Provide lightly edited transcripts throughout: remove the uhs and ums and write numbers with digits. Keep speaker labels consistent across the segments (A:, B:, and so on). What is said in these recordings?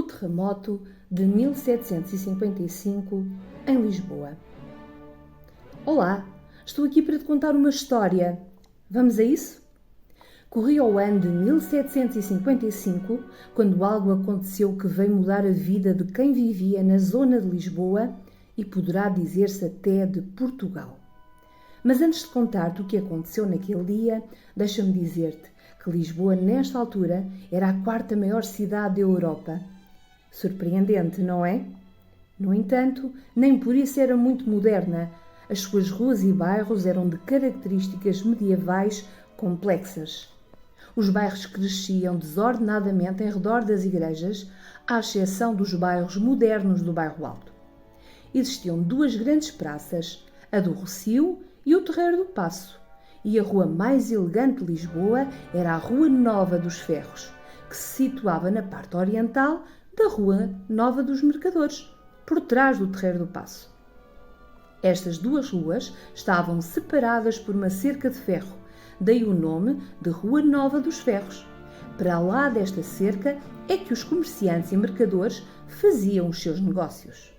A: terremoto de 1755 em Lisboa. Olá, estou aqui para te contar uma história. Vamos a isso? Corria o ano de 1755, quando algo aconteceu que veio mudar a vida de quem vivia na zona de Lisboa e poderá dizer-se até de Portugal. Mas antes de contar-te o que aconteceu naquele dia, deixa-me dizer-te que Lisboa, nesta altura, era a quarta maior cidade da Europa. Surpreendente, não é? No entanto, nem por isso era muito moderna. As suas ruas e bairros eram de características medievais complexas. Os bairros cresciam desordenadamente em redor das igrejas, à exceção dos bairros modernos do Bairro Alto. Existiam duas grandes praças, a do Rossio e o Terreiro do Paço, e a rua mais elegante de Lisboa era a Rua Nova dos Ferros, que se situava na parte oriental da Rua Nova dos Mercadores, por trás do Terreiro do Paço. Estas duas ruas estavam separadas por uma cerca de ferro, daí o nome de Rua Nova dos Ferros. Para lá desta cerca é que os comerciantes e mercadores faziam os seus negócios.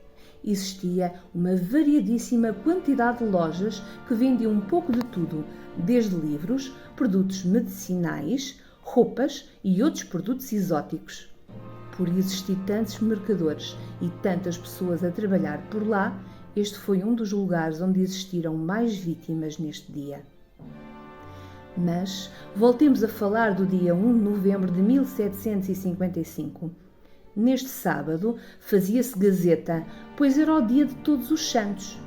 A: Existia uma variadíssima quantidade de lojas que vendiam um pouco de tudo, desde livros, produtos medicinais, roupas e outros produtos exóticos. Por existir tantos mercadores e tantas pessoas a trabalhar por lá, este foi um dos lugares onde existiram mais vítimas neste dia. Mas voltemos a falar do dia 1 de novembro de 1755. Neste sábado fazia-se gazeta, pois era o dia de Todos os Santos.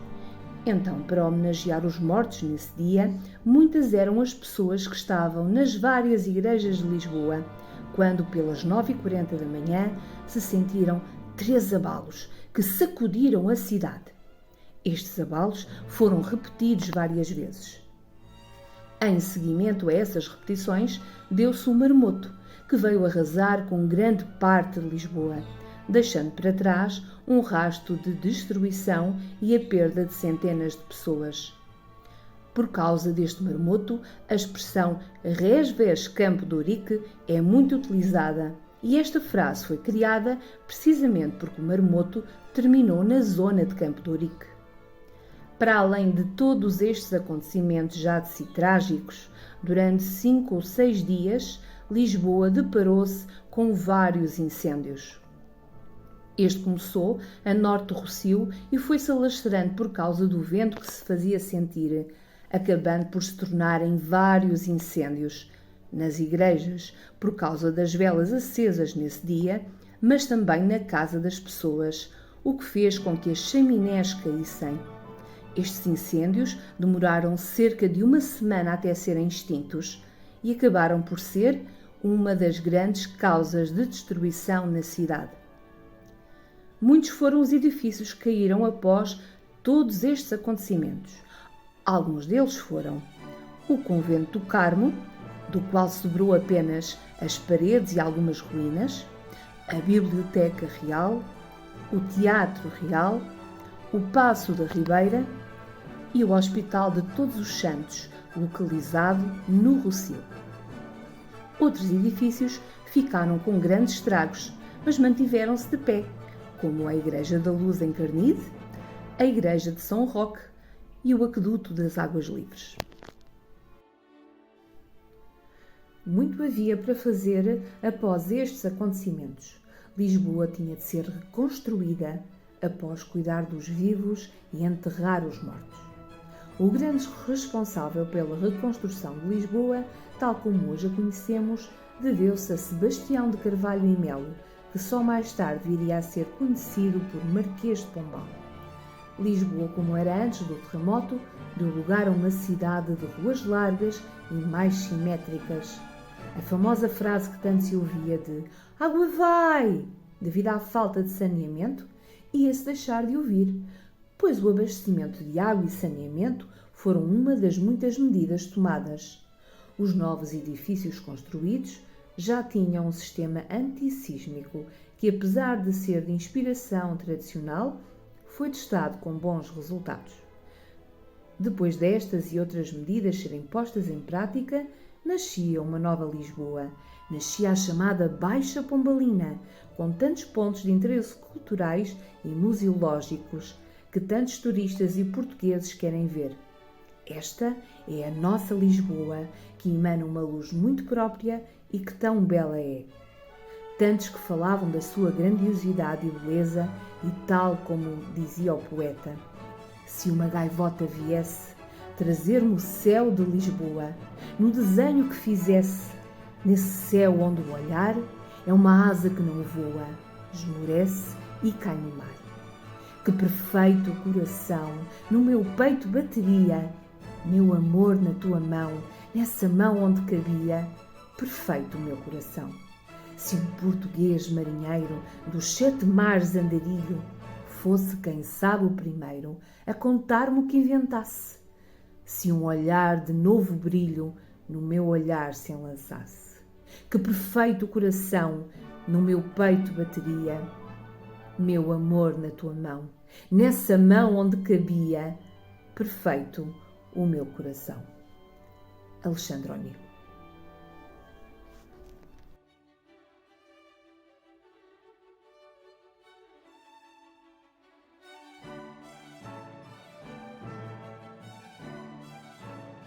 A: Então, para homenagear os mortos nesse dia, muitas eram as pessoas que estavam nas várias igrejas de Lisboa, quando pelas 9h40 da manhã se sentiram 3 abalos que sacudiram a cidade. Estes abalos foram repetidos várias vezes. Em seguimento a essas repetições, deu-se um maremoto, que veio arrasar com grande parte de Lisboa, deixando para trás um rasto de destruição e a perda de centenas de pessoas. Por causa deste maremoto, a expressão res ves Campo de Ourique é muito utilizada, e esta frase foi criada precisamente porque o maremoto terminou na zona de Campo de Ourique. Para além de todos estes acontecimentos já de si trágicos, durante 5 ou 6 dias, Lisboa deparou-se com vários incêndios. Este começou a norte do Rossio e foi-se alastrando por causa do vento que se fazia sentir, acabando por se tornar em vários incêndios, nas igrejas, por causa das velas acesas nesse dia, mas também na casa das pessoas, o que fez com que as chaminés caíssem. Estes incêndios demoraram cerca de 1 semana até serem extintos e acabaram por ser uma das grandes causas de destruição na cidade. Muitos foram os edifícios que caíram após todos estes acontecimentos. Alguns deles foram o Convento do Carmo, do qual sobrou apenas as paredes e algumas ruínas, a Biblioteca Real, o Teatro Real, o Paço da Ribeira e o Hospital de Todos os Santos, localizado no Rossio. Outros edifícios ficaram com grandes estragos, mas mantiveram-se de pé, como a Igreja da Luz em Carnide, a Igreja de São Roque e o Aqueduto das Águas Livres. Muito havia para fazer após estes acontecimentos. Lisboa tinha de ser reconstruída após cuidar dos vivos e enterrar os mortos. O grande responsável pela reconstrução de Lisboa, tal como hoje a conhecemos, deveu-se a Sebastião de Carvalho e Melo, que só mais tarde viria a ser conhecido por Marquês de Pombal. Lisboa, como era antes do terremoto, deu lugar a uma cidade de ruas largas e mais simétricas. A famosa frase que tanto se ouvia de "água vai!" devido à falta de saneamento, ia-se deixar de ouvir, pois o abastecimento de água e saneamento foram uma das muitas medidas tomadas. Os novos edifícios construídos já tinham um sistema antissísmico que, apesar de ser de inspiração tradicional, foi testado com bons resultados. Depois destas e outras medidas serem postas em prática, nascia uma nova Lisboa, nascia a chamada Baixa Pombalina, com tantos pontos de interesse culturais e museológicos que tantos turistas e portugueses querem ver. Esta é a nossa Lisboa, que emana uma luz muito própria e que tão bela é. Tantos que falavam da sua grandiosidade e beleza, e tal como dizia o poeta: se uma gaivota viesse trazer-me o céu de Lisboa, no desenho que fizesse, nesse céu onde o olhar é uma asa que não voa, esmorece e cai no mar. Que perfeito coração no meu peito bateria, meu amor na tua mão, nessa mão onde cabia, perfeito o meu coração. Se um português marinheiro dos 7 mares andarilho fosse quem sabe o primeiro a contar-me o que inventasse, se um olhar de novo brilho no meu olhar se enlaçasse, que perfeito coração no meu peito bateria, meu amor na tua mão, nessa mão onde cabia, perfeito o meu coração. Alexandre O'Neill.